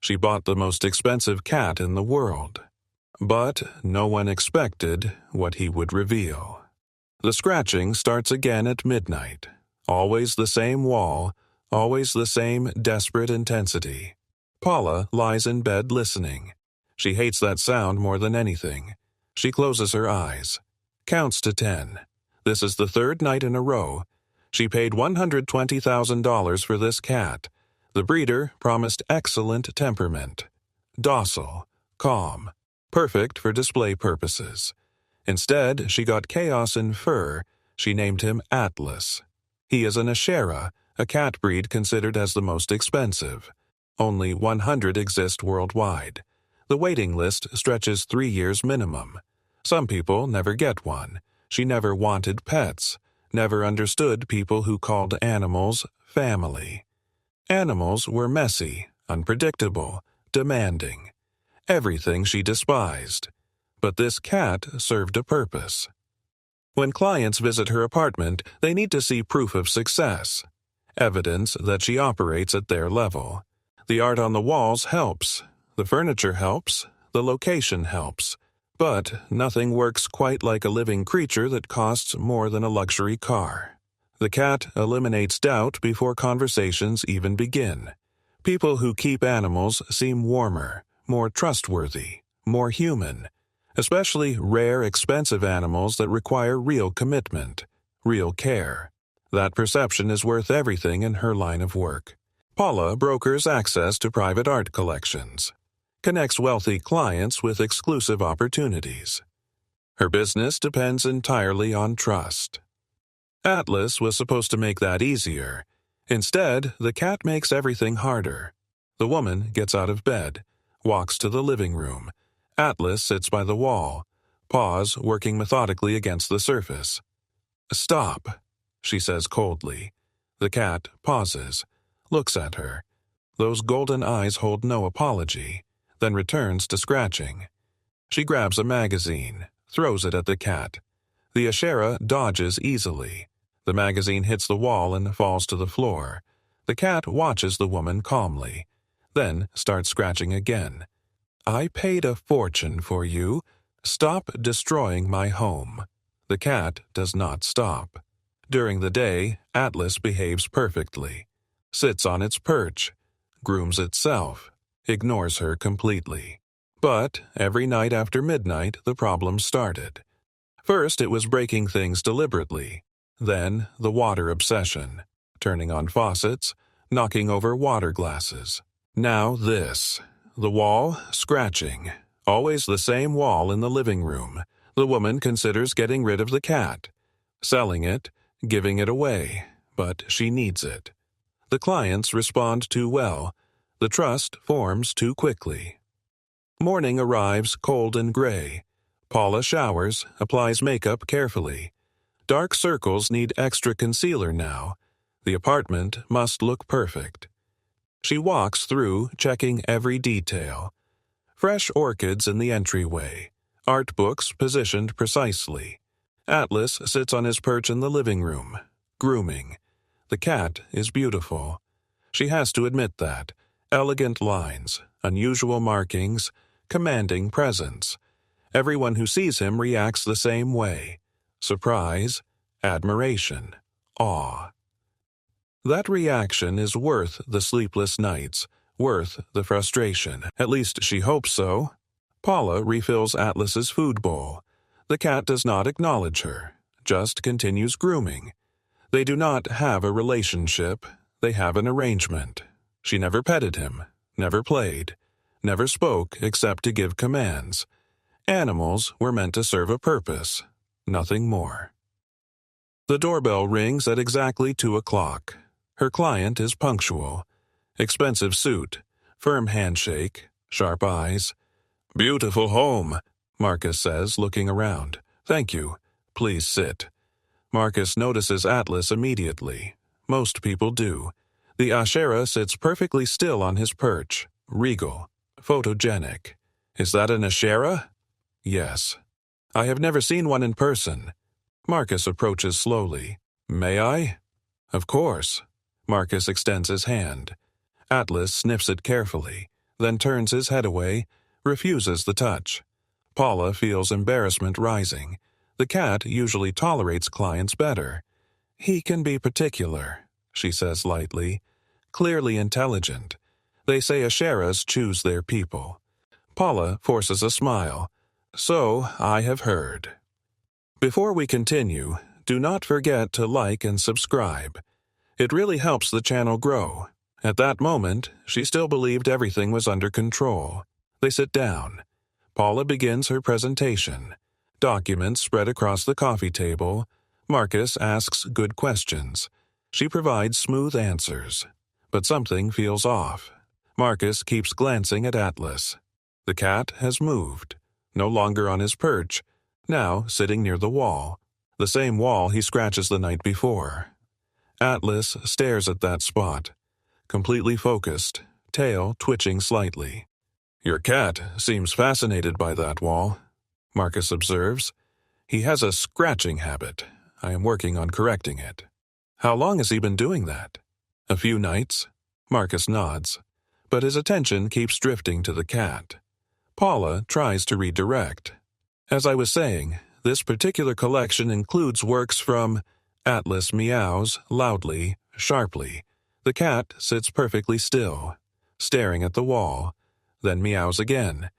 She bought the most expensive cat in the world. But no one expected what he would reveal. The scratching starts again at midnight. Always the same wall, always the same desperate intensity. Paula lies in bed listening. She hates that sound more than anything. She closes her eyes, counts to 10. This is the third night in a row. She paid $120,000 for this cat. The breeder promised excellent temperament. Docile, calm, perfect for display purposes. Instead, she got chaos in fur. She named him Atlas. He is an ashera, a cat breed considered as the most expensive. Only 100 exist worldwide. The waiting list stretches 3 years minimum. Some people never get one. She never wanted pets, never understood people who called animals family. Animals were messy, unpredictable, demanding. Everything she despised. But this cat served a purpose. When clients visit her apartment, they need to see proof of success, evidence that she operates at their level. The art on the walls helps, the furniture helps, the location helps, but nothing works quite like a living creature that costs more than a luxury car. The cat eliminates doubt before conversations even begin. People who keep animals seem warmer, more trustworthy, more human, especially rare, expensive animals that require real commitment, real care. That perception is worth everything in her line of work. Paula brokers access to private art collections, connects wealthy clients with exclusive opportunities. Her business depends entirely on trust. Atlas was supposed to make that easier. Instead, the cat makes everything harder. The woman gets out of bed, walks to the living room. Atlas sits by the wall, paws working methodically against the surface. "Stop," she says coldly. The cat pauses, looks at her. Those golden eyes hold no apology, then returns to scratching. She grabs a magazine, throws it at the cat. The ashera dodges easily. The magazine hits the wall and falls to the floor. The cat watches the woman calmly, then starts scratching again. "I paid a fortune for you. Stop destroying my home." The cat does not stop. During the day, Atlas behaves perfectly, sits on its perch, grooms itself, ignores her completely. But every night after midnight, the problem started. First, it was breaking things deliberately. Then, the water obsession, turning on faucets, knocking over water glasses. Now this. The wall, scratching. Always the same wall in the living room. The woman considers getting rid of the cat, selling it, giving it away, but she needs it. The clients respond too well. The trust forms too quickly. Morning arrives cold and gray. Paula showers, applies makeup carefully. Dark circles need extra concealer now. The apartment must look perfect. She walks through, checking every detail. Fresh orchids in the entryway. Art books positioned precisely. Atlas sits on his perch in the living room, grooming. The cat is beautiful. She has to admit that. Elegant lines, unusual markings, commanding presence. Everyone who sees him reacts the same way. Surprise, admiration, awe. That reaction is worth the sleepless nights, worth the frustration. At least she hopes so. Paula refills Atlas's food bowl. The cat does not acknowledge her, just continues grooming. They do not have a relationship, they have an arrangement. She never petted him, never played, never spoke except to give commands. Animals were meant to serve a purpose, nothing more. The doorbell rings at exactly 2 o'clock. Her client is punctual. Expensive suit, firm handshake, sharp eyes. "Beautiful home," Marcus says, looking around. "Thank you. Please sit." Marcus notices Atlas immediately. Most people do. The ashera sits perfectly still on his perch, regal, photogenic. "Is that an ashera?" "Yes." "I have never seen one in person." Marcus approaches slowly. "May I?" "Of course." Marcus extends his hand. Atlas sniffs it carefully, then turns his head away, refuses the touch. Paula feels embarrassment rising. The cat usually tolerates clients better. "He can be particular," she says lightly. "Clearly intelligent. They say asheras choose their people." Paula forces a smile. "So I have heard." Before we continue, do not forget to like and subscribe. It really helps the channel grow. At that moment, she still believed everything was under control. They sit down. Paula begins her presentation. Documents spread across the coffee table. Marcus asks good questions. She provides smooth answers. But something feels off. Marcus keeps glancing at Atlas. The cat has moved. No longer on his perch, now sitting near the wall. The same wall he scratches the night before. Atlas stares at that spot. Completely focused, tail twitching slightly. "Your cat seems fascinated by that wall," Marcus observes. "He has a scratching habit. I am working on correcting it." "How long has he been doing that?" "A few nights." Marcus nods, but his attention keeps drifting to the cat. Paula tries to redirect. "As I was saying, this particular collection includes works from..." Atlas meows loudly, sharply. The cat sits perfectly still, staring at the wall, then meows again.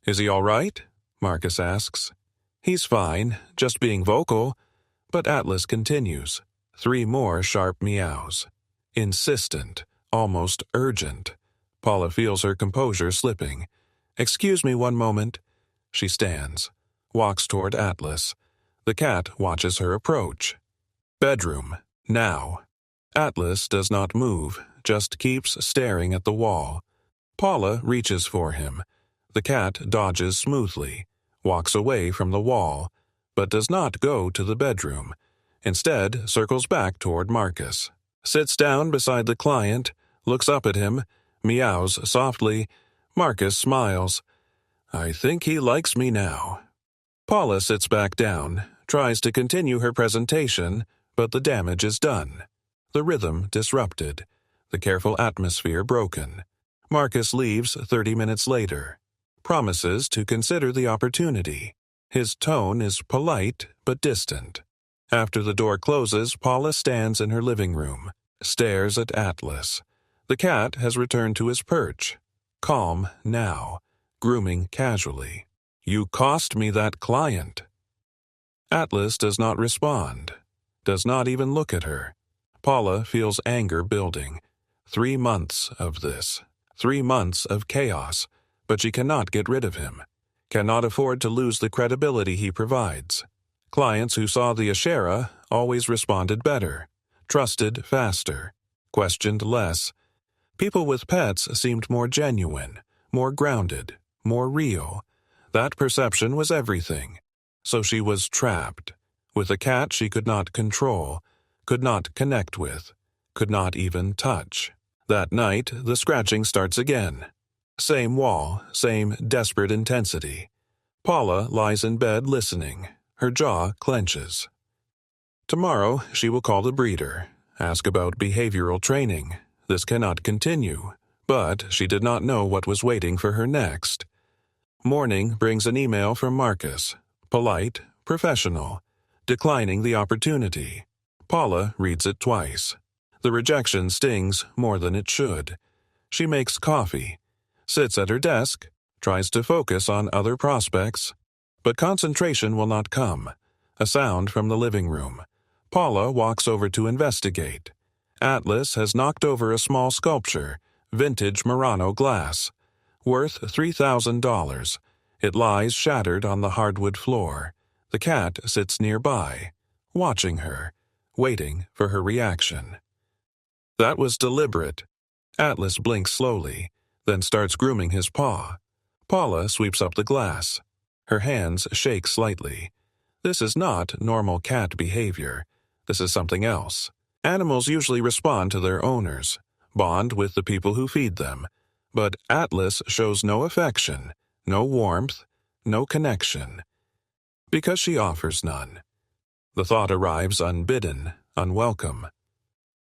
"Is he all right?" Marcus asks. "He's fine, just being vocal." But Atlas continues. 3 more sharp meows. Insistent, almost urgent. Paula feels her composure slipping. "Excuse me one moment." She stands, walks toward Atlas. The cat watches her approach. "Bedroom, now." Atlas does not move, just keeps staring at the wall. Paula reaches for him. The cat dodges smoothly, walks away from the wall, but does not go to the bedroom. Instead, circles back toward Marcus. Sits down beside the client, looks up at him, meows softly. Marcus smiles. "I think he likes me now." Paula sits back down, tries to continue her presentation, but the damage is done. The rhythm disrupted, the careful atmosphere broken. Marcus leaves 30 minutes later, promises to consider the opportunity. His tone is polite but distant. After the door closes, Paula stands in her living room, stares at Atlas. The cat has returned to his perch, calm now, grooming casually. "You cost me that client." Atlas does not respond, does not even look at her. Paula feels anger building. 3 months of this. 3 months of chaos, but she cannot get rid of him. Cannot afford to lose the credibility he provides. Clients who saw the ashera always responded better, trusted faster, questioned less. People with pets seemed more genuine, more grounded, more real. That perception was everything. So she was trapped, with a cat she could not control, could not connect with, could not even touch. That night, the scratching starts again. Same wall, same desperate intensity. Paula lies in bed listening. Her jaw clenches. Tomorrow, she will call the breeder, ask about behavioral training. This cannot continue, but she did not know what was waiting for her next. Morning brings an email from Marcus, polite, professional, declining the opportunity. Paula reads it twice. The rejection stings more than it should. She makes coffee, sits at her desk, tries to focus on other prospects, but concentration will not come. A sound from the living room. Paula walks over to investigate. Atlas has knocked over a small sculpture, vintage Murano glass, worth $3,000. It lies shattered on the hardwood floor. The cat sits nearby, watching her, waiting for her reaction. That was deliberate. Atlas blinks slowly, then starts grooming his paw. Paula sweeps up the glass. Her hands shake slightly. This is not normal cat behavior. This is something else. Animals usually respond to their owners, bond with the people who feed them. But Atlas shows no affection, no warmth, no connection. Because she offers none. The thought arrives unbidden, unwelcome.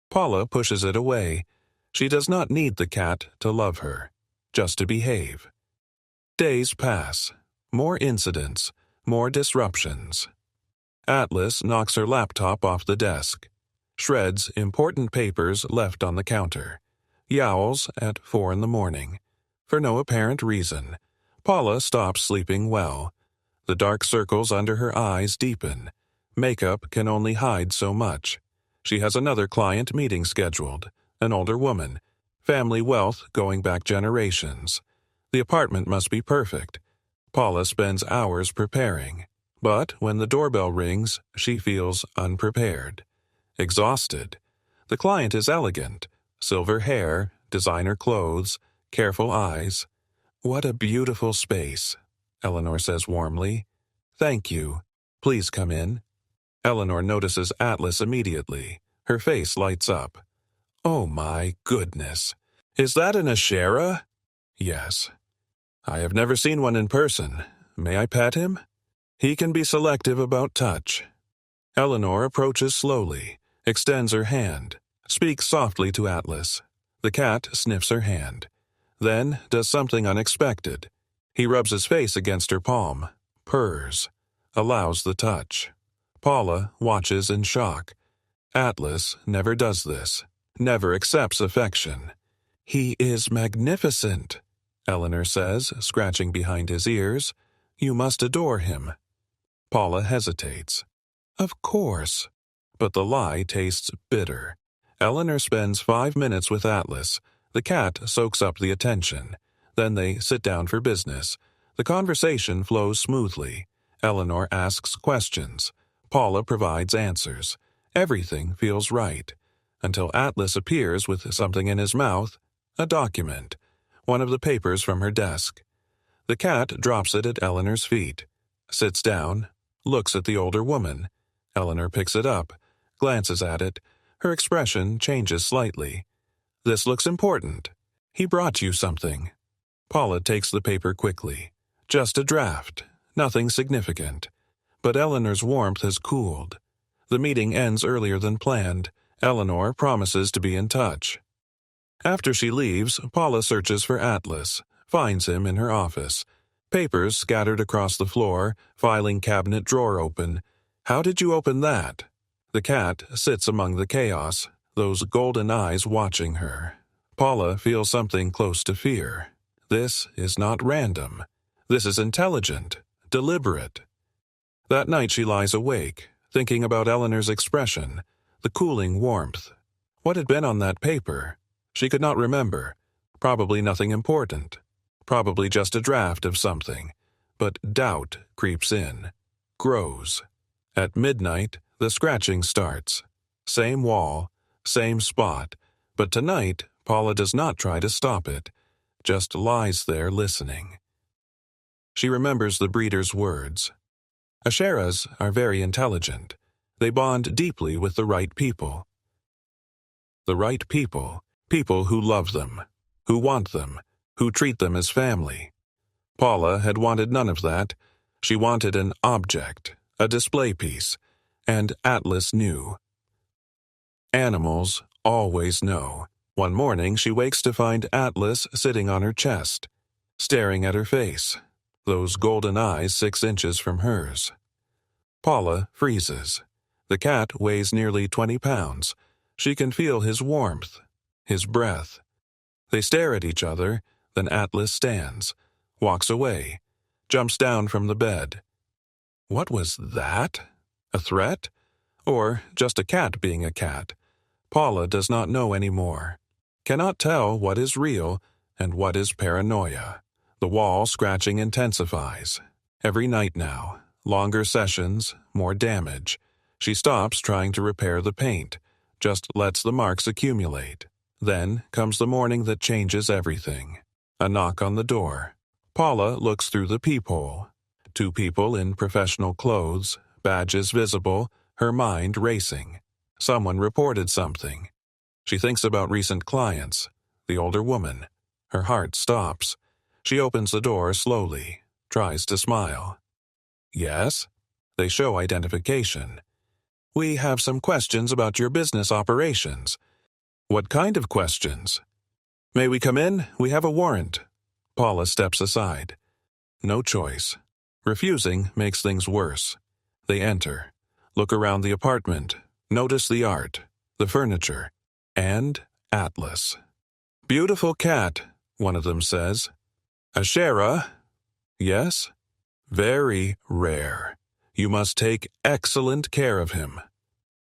Paula pushes it away. She does not need the cat to love her. just to behave. Days pass. More incidents, more disruptions. Atlas knocks her laptop off the desk. Shreds important papers left on the counter. Yowls at 4 in the morning. For no apparent reason, Paula stops sleeping well. The dark circles under her eyes deepen. Makeup can only hide so much. She has another client meeting scheduled, an older woman. Family wealth going back generations. The apartment must be perfect. Paula spends hours preparing. But when the doorbell rings, she feels unprepared. Exhausted. The client is elegant. Silver hair, designer clothes, careful eyes. "What a beautiful space," Eleanor says warmly. "Thank you. Please come in." Eleanor notices Atlas immediately. Her face lights up. "Oh my goodness. Is that an ashera?" "Yes." "I have never seen one in person. May I pet him?" "He can be selective about touch." Eleanor approaches slowly, extends her hand, speaks softly to Atlas. The cat sniffs her hand, then does something unexpected. He rubs his face against her palm, purrs, allows the touch. Paula watches in shock. Atlas never does this, never accepts affection. "He is magnificent," Eleanor says, scratching behind his ears. "You must adore him." Paula hesitates. "Of course." But the lie tastes bitter. Eleanor spends 5 minutes with Atlas. The cat soaks up the attention. Then they sit down for business. The conversation flows smoothly. Eleanor asks questions. Paula provides answers. Everything feels right. Until Atlas appears with something in his mouth, a document, one of the papers from her desk. The cat drops it at Eleanor's feet, sits down, looks at the older woman. Eleanor picks it up, glances at it. Her expression changes slightly. "This looks important. He brought you something." Paula takes the paper quickly. Just a draft, nothing significant. But Eleanor's warmth has cooled. The meeting ends earlier than planned. Eleanor promises to be in touch. After she leaves, Paula searches for Atlas, finds him in her office. Papers scattered across the floor, filing cabinet drawer open. "How did you open that?" The cat sits among the chaos, those golden eyes watching her. Paula feels something close to fear. This is not random. This is intelligent, deliberate. That night she lies awake, thinking about Eleanor's expression, the cooling warmth. What had been on that paper? She could not remember. Probably nothing important. Probably just a draft of something. But doubt creeps in, grows. At midnight, the scratching starts. Same wall, same spot, but tonight Paula does not try to stop it, just lies there listening. She remembers the breeder's words. Asheras are very intelligent. They bond deeply with the right people. The right people, people who love them, who want them, who treat them as family. Paula had wanted none of that. She wanted an object, a display piece, and Atlas knew. Animals always know. One morning she wakes to find Atlas sitting on her chest, staring at her face, those golden eyes 6 inches from hers. Paula freezes. The cat weighs nearly 20 pounds. She can feel his warmth, his breath. They stare at each other, then Atlas stands, walks away, jumps down from the bed. What was that? A threat? Or just a cat being a cat? Paula does not know anymore. Cannot tell what is real and what is paranoia. The wall scratching intensifies. Every night now. Longer sessions, more damage. She stops trying to repair the paint, just lets the marks accumulate. Then comes the morning that changes everything. A knock on the door. Paula looks through the peephole. 2 people in professional clothes, badges visible, her mind racing. Someone reported something. She thinks about recent clients, the older woman. Her heart stops. She opens the door slowly, tries to smile. Yes? They show identification. We have some questions about your business operations. What kind of questions? May we come in? We have a warrant. Paula steps aside. No choice. Refusing makes things worse. They enter, look around the apartment, notice the art, the furniture, and Atlas. "Beautiful cat," one of them says. "Ashera?" "Yes." "Very rare. You must take excellent care of him."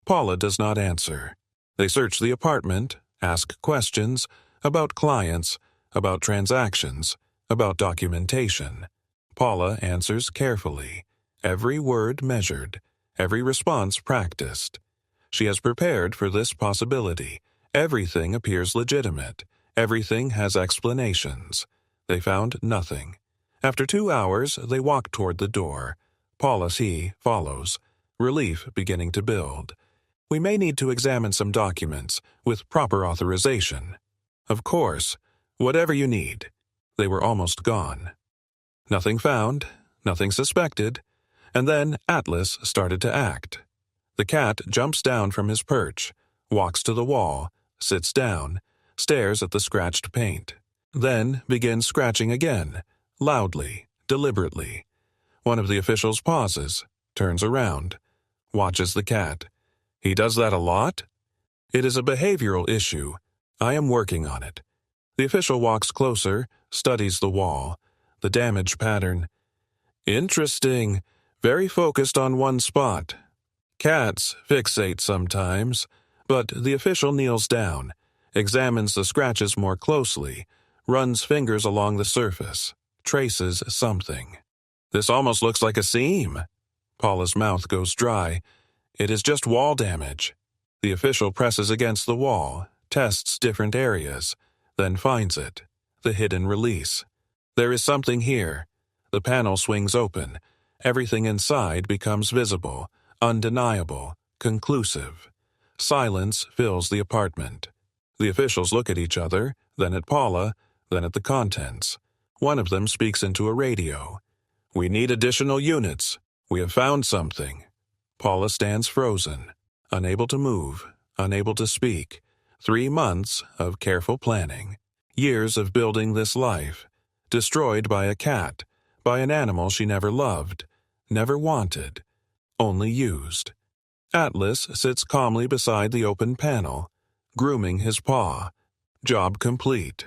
Paula does not answer. They search the apartment, ask questions about clients, about transactions, about documentation. Paula answers carefully, every word measured, every response practiced. She has prepared for this possibility. Everything appears legitimate. Everything has explanations. They found nothing. After 2 hours, they walk toward the door. Paula follows, relief beginning to build. "We may need to examine some documents, with proper authorization." "Of course. Whatever you need." They were almost gone. Nothing found, nothing suspected, and then Atlas started to act. The cat jumps down from his perch, walks to the wall, sits down, stares at the scratched paint, then begins scratching again, loudly, deliberately. One of the officials pauses, turns around, watches the cat. "He does that a lot?" "It is a behavioral issue. I am working on it." The official walks closer, studies the wall, the damage pattern. "Interesting. Very focused on one spot. Cats fixate sometimes." But the official kneels down, examines the scratches more closely, runs fingers along the surface, traces something. "This almost looks like a seam." Paula's mouth goes dry. "It is just wall damage." The official presses against the wall, tests different areas, then finds it, the hidden release. There is something here. The panel swings open. Everything inside becomes visible, undeniable, conclusive. Silence fills the apartment. The officials look at each other, then at Paula, then at the contents. One of them speaks into a radio. "We need additional units. We have found something." Paula stands frozen, unable to move, unable to speak. 3 months of careful planning. Years of building this life. Destroyed by a cat, by an animal she never loved, never wanted, only used. Atlas sits calmly beside the open panel, grooming his paw. Job complete.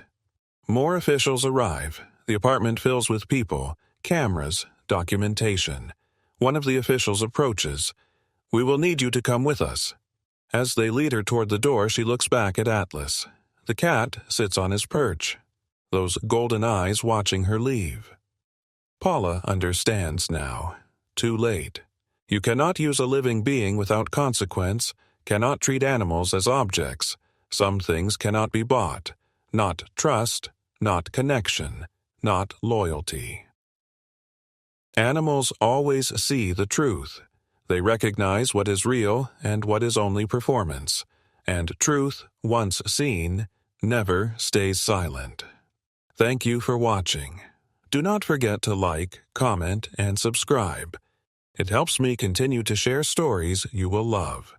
More officials arrive. The apartment fills with people, cameras, documentation. One of the officials approaches. "We will need you to come with us." As they lead her toward the door, she looks back at Atlas. The cat sits on his perch, those golden eyes watching her leave. Paula understands now. Too late. You cannot use a living being without consequence, cannot treat animals as objects. Some things cannot be bought. Not trust, not connection, not loyalty. Animals always see the truth. They recognize what is real and what is only performance. And truth, once seen, never stays silent. Thank you for watching. Do not forget to like, comment, and subscribe. It helps me continue to share stories you will love.